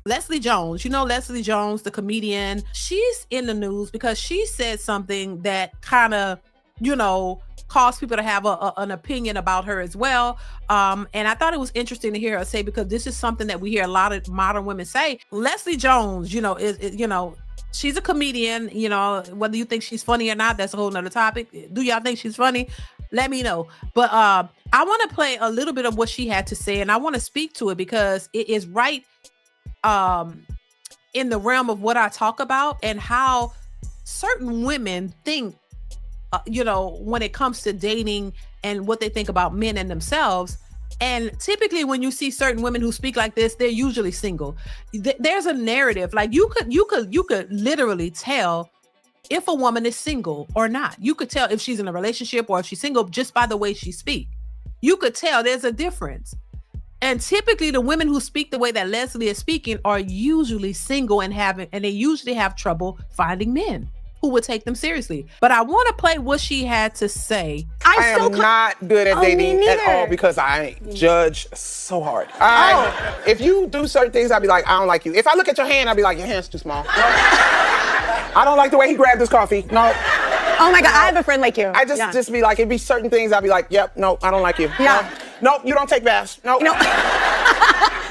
Leslie Jones, you know Leslie Jones, the comedian, she's in the news because she said something that kind of, caused people to have an opinion about her as well. And I thought it was interesting to hear her say, because this is something that we hear a lot of modern women say. Leslie Jones, she's a comedian, whether you think she's funny or not, that's a whole nother topic. Do y'all think she's funny? Let me know. But I want to play a little bit of what she had to say, and I want to speak to it because it is right in the realm of what I talk about and how certain women think, when it comes to dating and what they think about men and themselves. And typically when you see certain women who speak like this, they're usually single. There's a narrative, like you could literally tell if a woman is single or not. You could tell if she's in a relationship or if she's single just by the way she speaks. You could tell there's a difference. And typically the women who speak the way that Leslie is speaking are usually single and they usually have trouble finding men who would take them seriously. But I want to play what she had to say. I am not good at dating at all because I judge so hard. If you do certain things, I'll be like, I don't like you. If I look at your hand, I'll be like, your hand's too small. I don't like the way he grabbed his coffee. No. Oh my God, I have a friend like you. I just be like, it'd be certain things I'll be like, yep, no, I don't like you. Yeah. No, you don't take baths. No. No.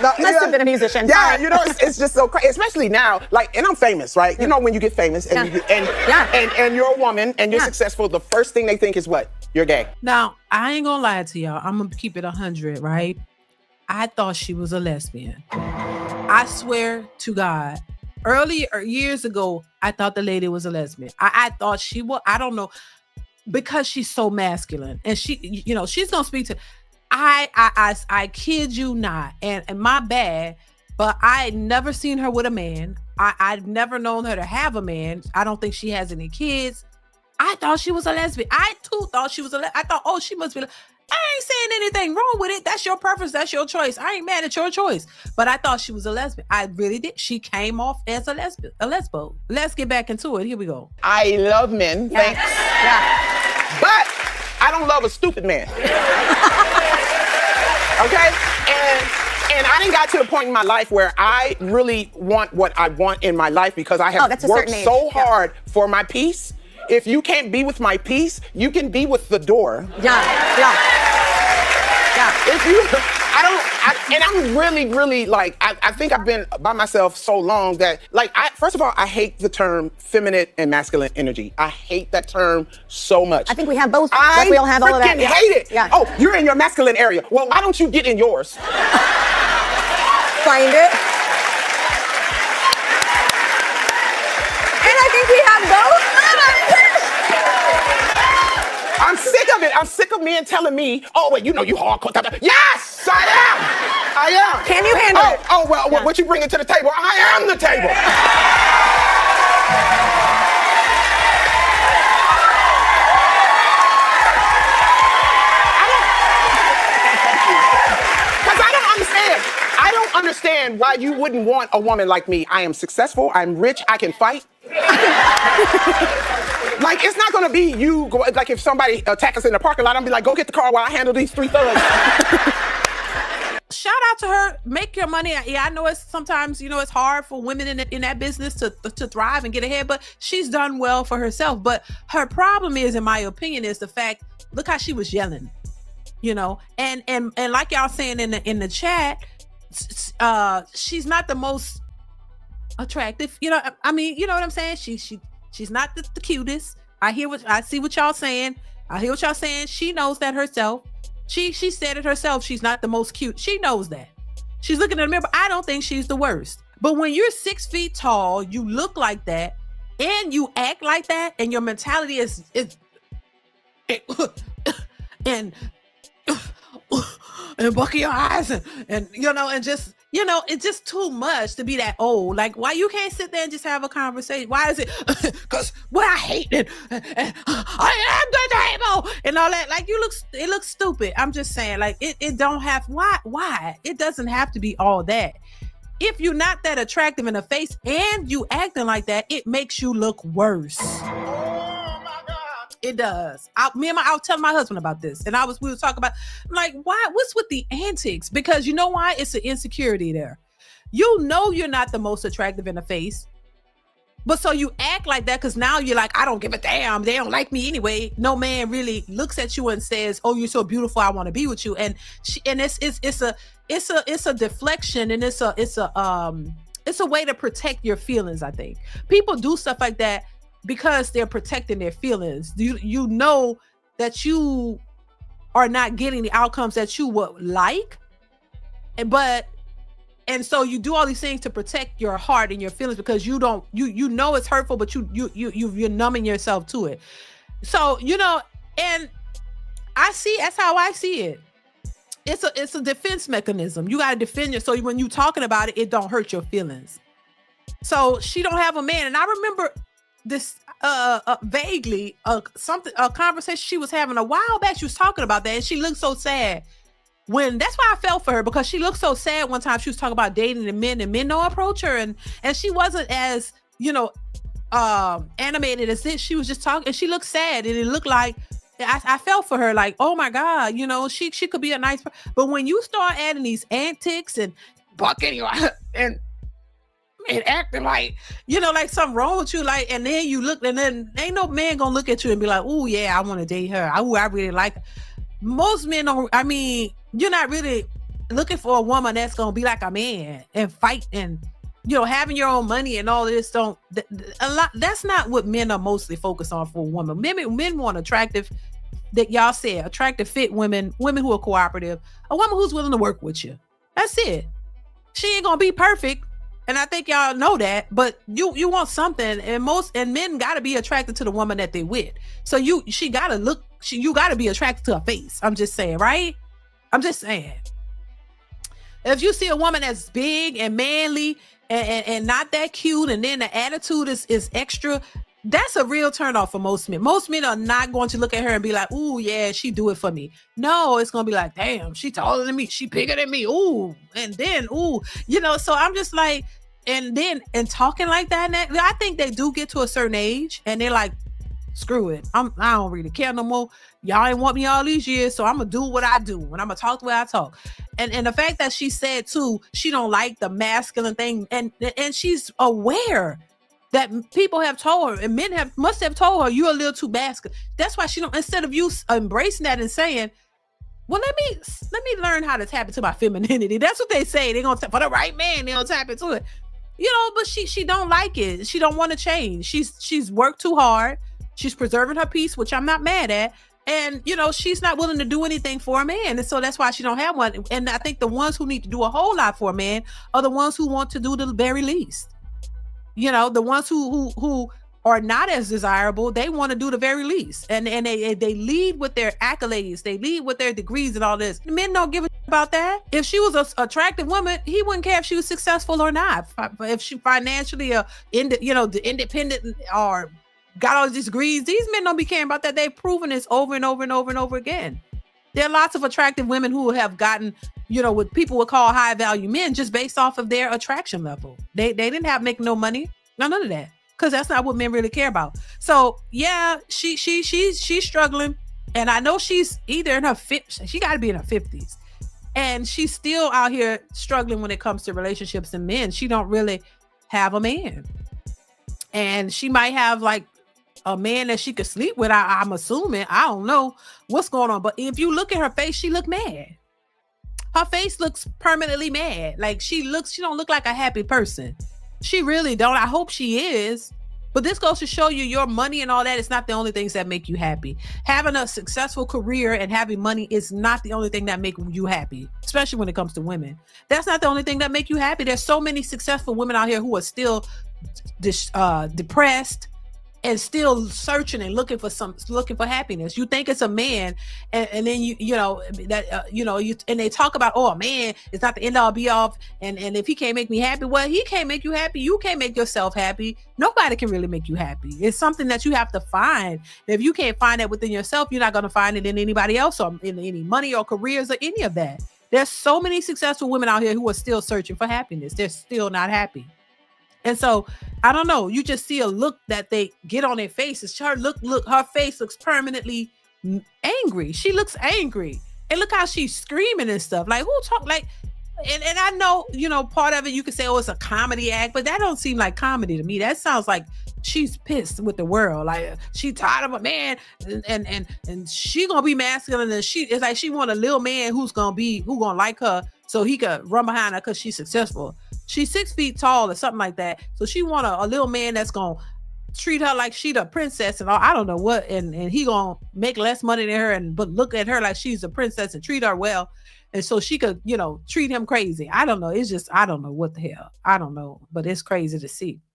Must have been a musician. Yeah, it's just so crazy, especially now. Like, and I'm famous, right? You know, when you get famous and you're a woman and you're successful, the first thing they think is what? You're gay. Now, I ain't gonna lie to y'all. I'm gonna keep it 100, right? I thought she was a lesbian. I swear to God. Earlier, years ago, I thought the lady was a lesbian. I thought she was. I don't know, because she's so masculine, and she, she's gonna speak to. I kid you not, and my bad, but I had never seen her with a man. I've never known her to have a man. I don't think she has any kids. I thought she was a lesbian. I too thought she was I thought, oh, she must be. I ain't saying anything wrong with it. That's your preference. That's your choice. I ain't mad at your choice. But I thought she was a lesbian. I really did. She came off as a lesbo. Let's get back into it. Here we go. I love men. Thanks. Yeah. But I don't love a stupid man. Okay? And I didn't got to the point in my life where I really want what I want in my life because I have worked so hard for my peace. If you can't be with my peace, you can be with the door. Yeah. If you, and I'm really like, I think I've been by myself so long that, like, first of all, I hate the term feminine and masculine energy. I hate that term so much. I think we have both. I we all have all of that. freaking hate it. Yeah. Oh, you're in your masculine area. Well, why don't you get in yours? Find it. And I think we have both. I'm sick of it. I'm sick of men telling me, oh, wait, you hardcore. Yes, I am. Can you handle it? Oh, well, what you bringing to the table? I am the table. Because I don't understand why you wouldn't want a woman like me. I am successful. I'm rich. I can fight. Like, it's not gonna be you, like if somebody attack us in the parking lot, I'm be like, go get the car while I handle these 3 thugs. Shout out to her, make your money. Yeah, I know it's sometimes, it's hard for women in that business to thrive and get ahead, but she's done well for herself. But her problem is, in my opinion, is the fact, look how she was yelling, and like y'all saying in the chat, she's not the most attractive, I mean, you know what I'm saying? She's not the cutest. I see what y'all saying. I hear what y'all saying. She knows that herself. She said it herself. She's not the most cute. She knows that. She's looking in the mirror. I don't think she's the worst. But when you're 6 feet tall, you look like that, and you act like that, and your mentality is and buckle your eyes and just. It's just too much to be that old. Like, why you can't sit there and just have a conversation? Why is it? Because what I hate and I am the table and all that. Like, it looks stupid. I'm just saying, like, it don't have, why? It doesn't have to be all that. If you're not that attractive in the face and you acting like that, it makes you look worse. Oh my God. It does. I was telling my husband about this, and we were talking about, like, why? What's with the antics? Because you know why? It's an insecurity there. You know you're not the most attractive in the face, but so you act like that because now you're like, I don't give a damn. They don't like me anyway. No man really looks at you and says, "Oh, you're so beautiful. I want to be with you." And it's a deflection, and it's a way to protect your feelings. I think people do stuff like that because they're protecting their feelings. You know that you are not getting the outcomes that you would like, and so you do all these things to protect your heart and your feelings because you know it's hurtful, but you're numbing yourself to it. So, and that's how I see it. It's a defense mechanism. You got to defend yourself. So when you talking about it, it don't hurt your feelings. So she don't have a man. And I remember this vaguely a conversation she was having a while back. She was talking about that, and she looked so sad. That's why I felt for her, because she looked so sad one time. She was talking about dating the men, and men don't approach her, and she wasn't as animated as this. She was just talking, and she looked sad, and it looked like I felt for her, like, oh my God, she could be a nice person. But when you start adding these antics and bucking and acting like, like something wrong with you, like, and then you look, and then ain't no man gonna look at you and be like, oh yeah, I want to date her. I really like her. Most men don't. I mean, you're not really looking for a woman that's gonna be like a man and fight and having your own money and all this. That's not what men are mostly focused on for a woman. Men want attractive, that y'all said, attractive, fit women who are cooperative, a woman who's willing to work with you. That's it. She ain't gonna be perfect, and I think y'all know that, but you want something, and men gotta be attracted to the woman that they with. So you gotta be attracted to her face. I'm just saying, right? I'm just saying. If you see a woman that's big and manly and not that cute, and then the attitude is extra, that's a real turnoff for most men. Most men are not going to look at her and be like, ooh, yeah, she do it for me. No, it's going to be like, damn, she taller than me. She bigger than me. Ooh. And then, ooh, so I'm just like, and talking like that. And I think they do get to a certain age and they're like, screw it. I don't really care no more. Y'all ain't want me all these years, so I'm gonna do what I do, and I'm gonna talk the way I talk. And the fact that she said too, she don't like the masculine thing, and she's aware that people have told her, and men must have told her, you're a little too masculine. That's why she don't. Instead of you embracing that and saying, well, let me learn how to tap into my femininity. That's what they say. They're gonna for the right man, they'll tap into it. But she don't like it. She don't want to change. She's worked too hard. She's preserving her peace, which I'm not mad at. And, she's not willing to do anything for a man. And so that's why she don't have one. And I think the ones who need to do a whole lot for a man are the ones who want to do the very least. The ones who are not as desirable, they want to do the very least. And they lead with their accolades. They lead with their degrees and all this. Men don't give a about that. If she was an attractive woman, he wouldn't care if she was successful or not. If she financially, independent or got all these degrees, these men don't be caring about that. They've proven this over and over and over and over again. There are lots of attractive women who have gotten, what people would call high value men just based off of their attraction level. They didn't have make no money, none of that, because that's not what men really care about. So yeah, she's struggling, and I know she's either in her 50s. She got to be in her 50s, and she's still out here struggling when it comes to relationships and men. She don't really have a man, and she might have like a man that she could sleep with. I'm assuming. I don't know what's going on. But if you look at her face, she look mad. Her face looks permanently mad. Like she don't look like a happy person. She really don't. I hope she is. But this goes to show you your money and all that is not the only things that make you happy. Having a successful career and having money is not the only thing that make you happy, especially when it comes to women. That's not the only thing that make you happy. There's so many successful women out here who are still depressed and still searching and looking for happiness. You think it's a man, and then and they talk about, oh, a man, it's not the end all be all, and if he can't make me happy, well, he can't make you happy. You can't make yourself happy. Nobody can really make you happy. It's something that you have to find. If you can't find that within yourself, you're not going to find it in anybody else or in any money or careers or any of that. There's so many successful women out here who are still searching for happiness. They're still not happy. And so I don't know. You just see a look that they get on their faces. Her her face looks permanently angry. She looks angry. And look how she's screaming and stuff. Like, who talk like and I know, part of it you could say, oh, it's a comedy act, but that don't seem like comedy to me. That sounds like she's pissed with the world. Like she tired of a man and she gonna be masculine, and it's like she want a little man who gonna like her so he could run behind her because she's successful. She's 6 feet tall or something like that. So she want a little man that's gonna treat her like she the princess and all, I don't know what, and he gonna make less money than her but look at her like she's a princess and treat her well. And so she could, treat him crazy. I don't know. It's just, I don't know what the hell. I don't know, but it's crazy to see.